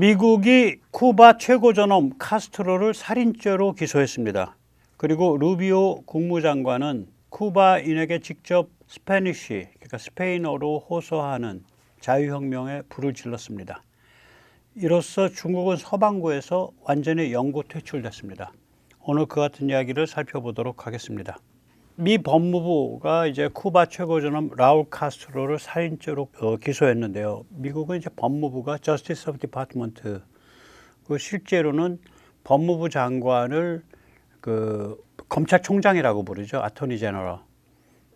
미국이 쿠바 최고전엄 카스트로를 살인죄로 기소했습니다. 그리고 루비오 국무장관은 쿠바인에게 직접 스페니쉬, 그러니까 스페인어로 호소하는 자유혁명에 불을 질렀습니다. 이로써 중국은 서방구에서 완전히 영구 퇴출됐습니다. 오늘 그 같은 이야기를 살펴보도록 하겠습니다. 미 법무부가 이제 쿠바 최고전엄 라울 카스트로를 살인죄로 기소했는데요. 미국은 이제 법무부가 Justice of Department, 그 실제로는 법무부 장관을 그 검찰총장이라고 부르죠. 아토니 제너럴.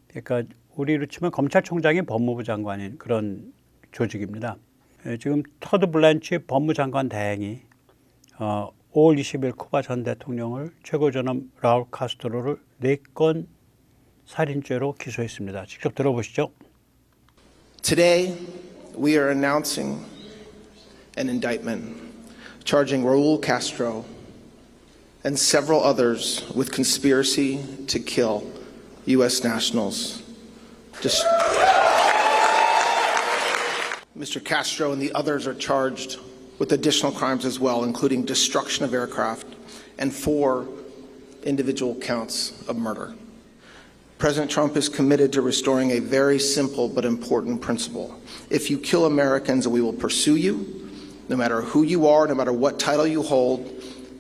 그러니까 우리로 치면 검찰총장이 법무부 장관인 그런 조직입니다. 지금 터드 블랜치 법무장관 대행이 5월 20일 쿠바 전 대통령을 최고전엄 라울 카스트로를 4건 살인죄로 기소했습니다. 직접 들어보시죠. Today, we are announcing an indictment charging Raul Castro and several others with conspiracy to kill U.S. nationals. Mr. Castro and the others are charged with additional crimes as well, including destruction of aircraft and 4 individual counts of murder. President Trump is committed to restoring a very simple but important principle. If you kill Americans, we will pursue you, no matter who you are, no matter what title you hold,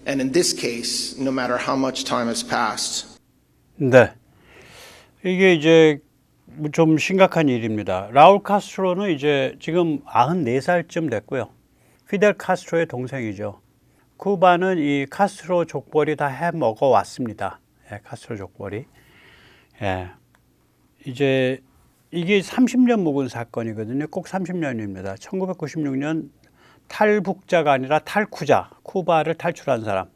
and in this case, no matter how much time has passed. 네, 이게 이제 좀 심각한 일입니다. 라울 카스트로는 이제 지금 94살쯤 됐고요. 피델 카스트로의 동생이죠. 쿠바는 이 카스트로 족벌이 다 해먹어 왔습니다. 카스트로 족벌이. 이제 이게 30년 묵은 사건이거든요. 꼭 30년입니다. 1996년 탈북자가 아니라 탈쿠자, 쿠바를 탈출한 사람,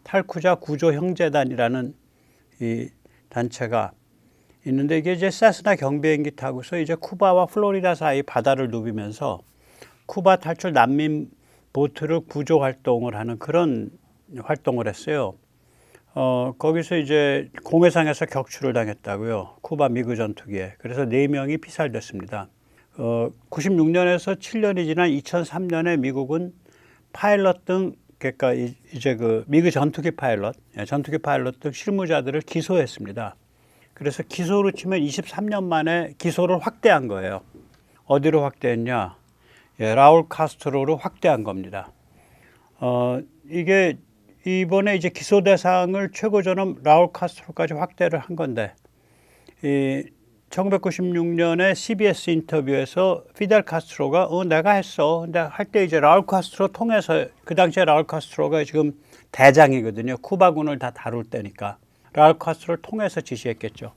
탈쿠자 구조 형제단이라는 이 단체가 있는데 이게 이제 세스나 경비행기 타고서 이제 쿠바와 플로리다 사이 바다를 누비면서 쿠바 탈출 난민 보트를 구조 활동을 하는 그런 활동을 했어요. 거기서 이제 공해상에서 격추를 당했다고요. 쿠바 미그 전투기에. 그래서 4명이 피살됐습니다. 96년에서 7년이 지난 2003년에 미국은 파일럿 등, 그러니까 이제 그 미그 전투기 파일럿 등 실무자들을 기소했습니다. 그래서 기소로 치면 23년 만에 기소를 확대한 거예요. 어디로 확대했냐? 라울 카스트로로 확대한 겁니다. 이게 이번에 이제 기소 대상을 최고전엄 라울 카스트로까지 확대를 한 건데, 1996년에 CBS 인터뷰에서 피델 카스트로가 내가 했어. 근데 할 때 이제 라울 카스트로 통해서, 그 당시에 라울 카스트로가 지금 대장이거든요. 쿠바군을 다 다룰 때니까. 라울 카스트로를 통해서 지시했겠죠.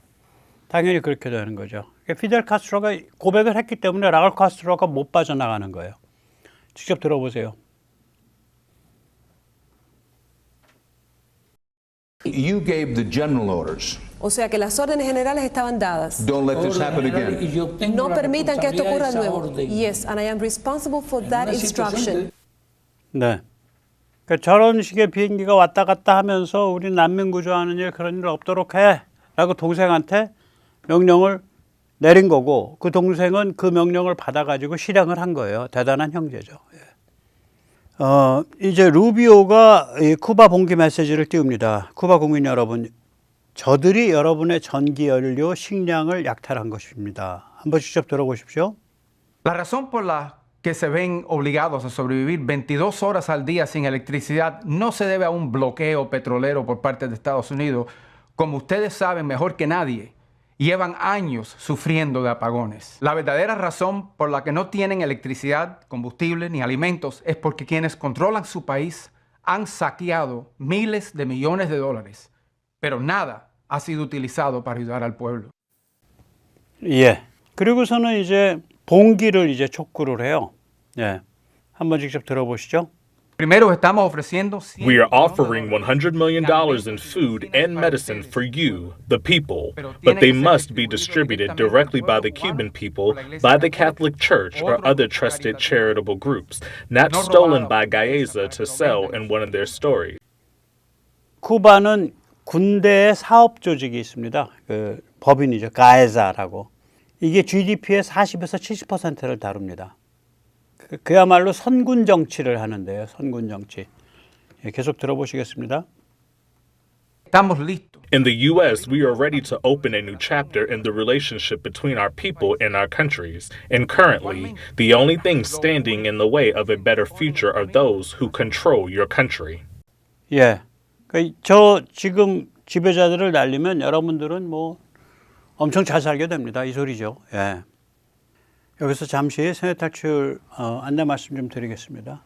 당연히 그렇게 되는 거죠. 피델 카스트로가 고백을 했기 때문에 라울 카스트로가 못 빠져나가는 거예요. 직접 들어보세요. You gave the general orders. O sea que las órdenes generales estaban dadas. Don't let this happen again. No permitan que esto ocurra de nuevo. Yes, and I am responsible for that instruction. 네. 그러니까 저런 식의 비행기가 왔다 갔다 하면서 우리 난민 구조하는 일 그런 일 없도록 해 라고 동생한테 명령을 내린 거고, 그 동생은 그 명령을 받아가지고 실행을 한 거예요. 대단한 형제죠. 이제 루비오가 이 쿠바 봉기 메시지를 띄웁니다. 쿠바 국민 여러분, 저들이 여러분의 전기 연료, 식량을 약탈한 것입니다. 한번 직접 들어보십시오. La razón por la que se ven obligados a sobrevivir 22 horas al día sin electricidad no se debe a un bloqueo petrolero por parte de Estados Unidos. Como ustedes saben mejor que nadie, llevan años sufriendo de apagones. La verdadera razón por la que no tienen electricidad, combustible ni alimentos es porque quienes controlan su país han saqueado miles de millones de dólares, pero nada ha sido utilizado para ayudar al pueblo. 예. 그리고서는 이제 봉기를 이제 촉구를 해요. 예. 한번 직접 들어보시죠. Primero estamos ofreciendo We are offering $100 million in food and medicine for you, the people, but they must be distributed directly by the Cuban people, by the Catholic Church, or other trusted charitable groups, not stolen by Gaeza to sell in one of their stories. 쿠바는 군대의 사업 조직이 있습니다. 그 법인이죠. 가에자라고. 이게 GDP의 40에서 70%를 다룹니다. 그야말로 선군 정치를 하는데요. 선군 정치. 예, 계속 들어보시겠습니다. Estamos listos. In the U.S., we are ready to open a new chapter in the relationship between our people and our countries. And currently, the only things standing in the way of a better future are those who control your country. 예. 저 지금 지배자들을 날리면 여러분들은 뭐 엄청 잘 살게 됩니다. 이 소리죠. 예. 여기서 잠시 세뇌 탈출 안내 말씀 좀 드리겠습니다.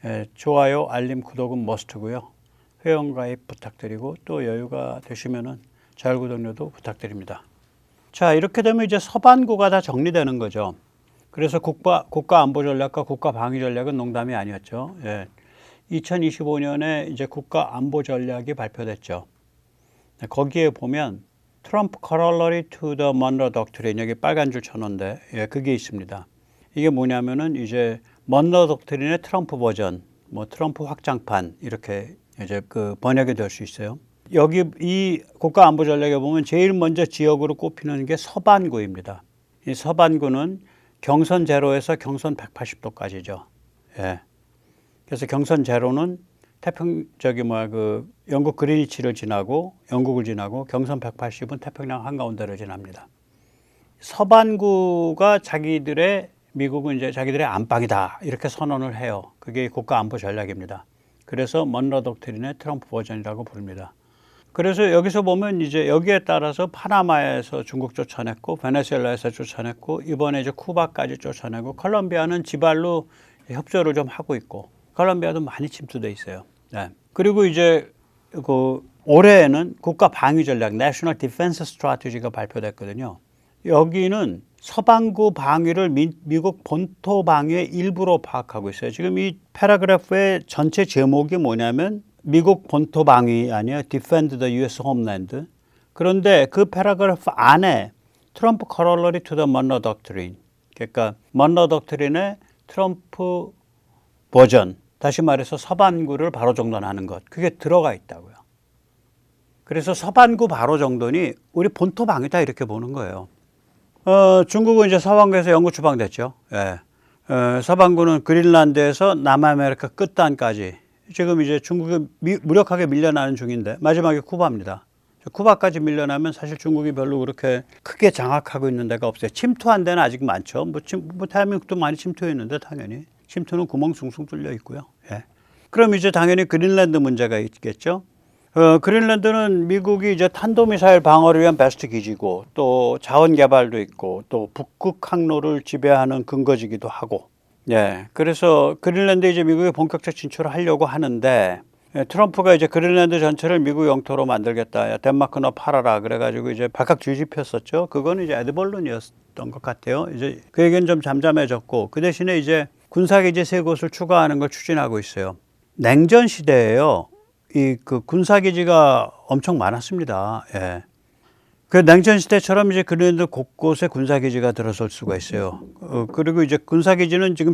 예, 좋아요, 알림, 구독은 머스트고요. 회원 가입 부탁드리고 또 여유가 되시면은 자율 구독료도 부탁드립니다. 자, 이렇게 되면 이제 서반구가 다 정리되는 거죠. 그래서 국가 안보 전략과 국가 방위 전략은 농담이 아니었죠. 예. 2025년에 이제 국가 안보 전략이 발표됐죠. 거기에 보면 트럼프 corollary to the Monroe Doctrine, 여기 빨간 줄 쳐놓은데, 예, 그게 있습니다. 이게 뭐냐면은 이제 먼로 독트린의 트럼프 버전, 뭐 트럼프 확장판 이렇게 이제 그 번역이 될 수 있어요. 여기 이 국가 안보 전략에 보면 제일 먼저 지역으로 꼽히는 게 서반구입니다. 이 서반구는 경선 제로에서 경선 180도까지죠. 예. 그래서 경선 제로는 영국 그리니치를 지나고 영국을 지나고 경선 180은 태평양 한가운데를 지납니다. 서반구가 미국은 이제 자기들의 안방이다 이렇게 선언을 해요. 그게 국가 안보 전략입니다. 그래서 먼로 독트린의 트럼프 버전이라고 부릅니다. 그래서 여기서 보면 이제 여기에 따라서 파나마에서 중국 쫓아냈고 베네수엘라에서 쫓아냈고 이번에 이제 쿠바까지 쫓아내고 콜롬비아는 지발로 협조를 좀 하고 있고 콜롬비아도 많이 침투돼 있어요. 네. 그리고 이제 올해에는 국가 방위 전략 National Defense Strategy가 발표됐거든요. 여기는 서반구 방위를 미국 본토 방위의 일부로 파악하고 있어요. 지금 이 패러그래프의 전체 제목이 뭐냐면 미국 본토 방위 아니에요. Defend the U.S. Homeland. 그런데 그 패러그래프 안에 트럼프 corollary to the Monroe Doctrine. 그러니까 먼로 독트린의 트럼프 버전. 다시 말해서 서반구를 바로 정돈하는 것. 그게 들어가 있다고요. 그래서 서반구 바로 정돈이 우리 본토 방위다 이렇게 보는 거예요. 중국은 이제 서반구에서 영구 추방됐죠. 예. 서반구는 그린란드에서 남아메리카 끝단까지 지금 이제 중국이 무력하게 밀려나는 중인데 마지막에 쿠바입니다. 쿠바까지 밀려나면 사실 중국이 별로 그렇게 크게 장악하고 있는 데가 없어요. 침투한 데는 아직 많죠. 뭐 대한민국도 많이 침투했는데 당연히 침투는 구멍 숭숭 뚫려 있고요. 예. 그럼 이제 당연히 그린란드 문제가 있겠죠. 그린란드는 미국이 이제 탄도미사일 방어를 위한 베스트 기지고 또 자원 개발도 있고 또 북극 항로를 지배하는 근거지기도 하고. 예. 그래서 그린란드에 이제 미국이 본격적 진출을 하려고 하는데 트럼프가 이제 그린란드 전체를 미국 영토로 만들겠다. 덴마크 너 팔아라. 그래가지고 이제 발칵 뒤집혔었죠. 그거는 이제 에드벌룬이었던 것 같아요. 이제 그 얘기는 좀 잠잠해졌고 그 대신에 이제 군사기지 3곳을 추가하는 걸 추진하고 있어요. 냉전 시대에요. 그 군사기지가 엄청 많았습니다. 예. 그 냉전 시대처럼 이제 그린란드 곳곳에 군사기지가 들어설 수가 있어요. 그리고 이제 군사기지는 지금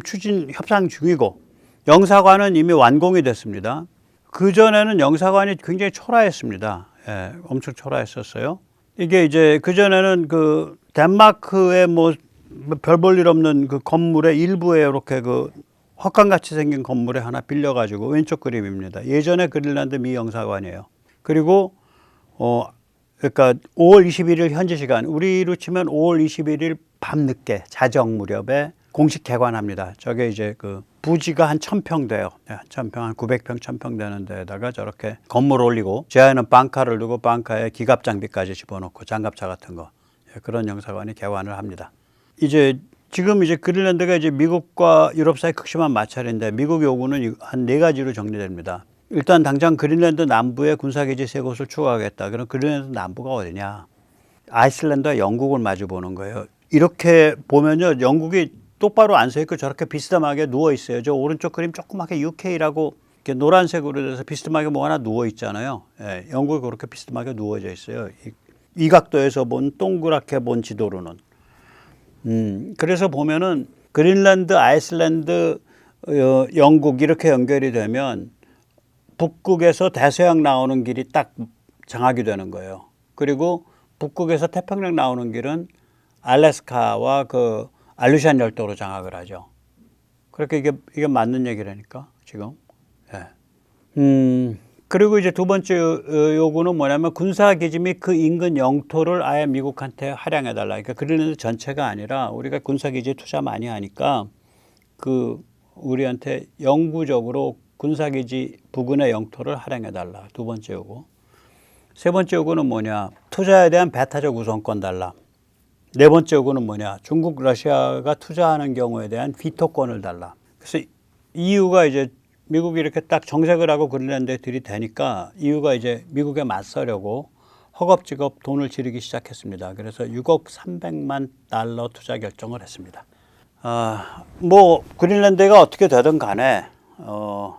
협상 중이고 영사관은 이미 완공이 됐습니다. 그전에는 영사관이 굉장히 초라했습니다. 예, 엄청 초라했었어요. 이게 이제 그전에는 그 덴마크에 뭐 별 볼 일 없는 그 건물의 일부에 이렇게 그 헛간같이 생긴 건물에 하나 빌려가지고 왼쪽 그림입니다. 예전에 그린란드 미 영사관이에요. 그리고 그러니까 5월 21일 현지 시간 우리로 치면 5월 21일 밤늦게 자정 무렵에 공식 개관합니다. 저게 이제 그 부지가 한 1000평 돼요. 1000평, 한 900평, 1000평 되는 데다가 저렇게 건물 올리고 지하에는 방카를 두고 방카에 기갑 장비까지 집어넣고 장갑차 같은 거 그런 영사관이 개관을 합니다. 이제 지금 이제 그린란드가 이제 미국과 유럽 사이 극심한 마찰인데 미국 요구는 한 4가지로 정리됩니다. 일단 당장 그린란드 남부에 군사기지 3곳을 추가하겠다. 그럼 그린란드 남부가 어디냐? 아이슬란드와 영국을 마주 보는 거예요. 이렇게 보면요, 영국이 똑바로 안 서 있고 저렇게 비스듬하게 누워 있어요. 저 오른쪽 그림 조그맣게 UK라고 이렇게 노란색으로 돼서 비스듬하게 뭐 하나 누워 있잖아요. 예, 영국이 그렇게 비스듬하게 누워져 있어요. 이 각도에서 본 동그랗게 본 지도로는. 그래서 보면은 그린란드, 아이슬란드, 영국 이렇게 연결이 되면 북극에서 대서양 나오는 길이 딱 장악이 되는 거예요. 그리고 북극에서 태평양 나오는 길은 알래스카와 그 알루시안 열도로 장악을 하죠. 그러니까 이게 맞는 얘기라니까 지금. 예. 그리고 이제 두 번째 요구는 뭐냐면 군사기지 및 그 인근 영토를 아예 미국한테 할양해달라. 그러니까 그린란드 전체가 아니라 우리가 군사기지에 투자 많이 하니까 그 우리한테 영구적으로 군사기지 부근의 영토를 할양해달라. 두 번째 요구. 세 번째 요구는 뭐냐? 투자에 대한 배타적 우선권 달라. 네 번째 요구는 뭐냐? 중국, 러시아가 투자하는 경우에 대한 비토권을 달라. 그래서 EU가 이제 미국이 이렇게 딱 정색을 하고 그린란드에 들이대니까 EU가 이제 미국에 맞서려고 허겁지겁 돈을 지르기 시작했습니다. 그래서 6억 300만 달러 투자 결정을 했습니다. 뭐 그린란드가 어떻게 되든 간에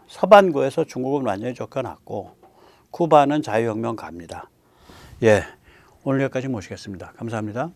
서반구에서 중국은 완전히 쫓겨났고 쿠바는 자유혁명 갑니다. 예, 오늘 여기까지 모시겠습니다. 감사합니다.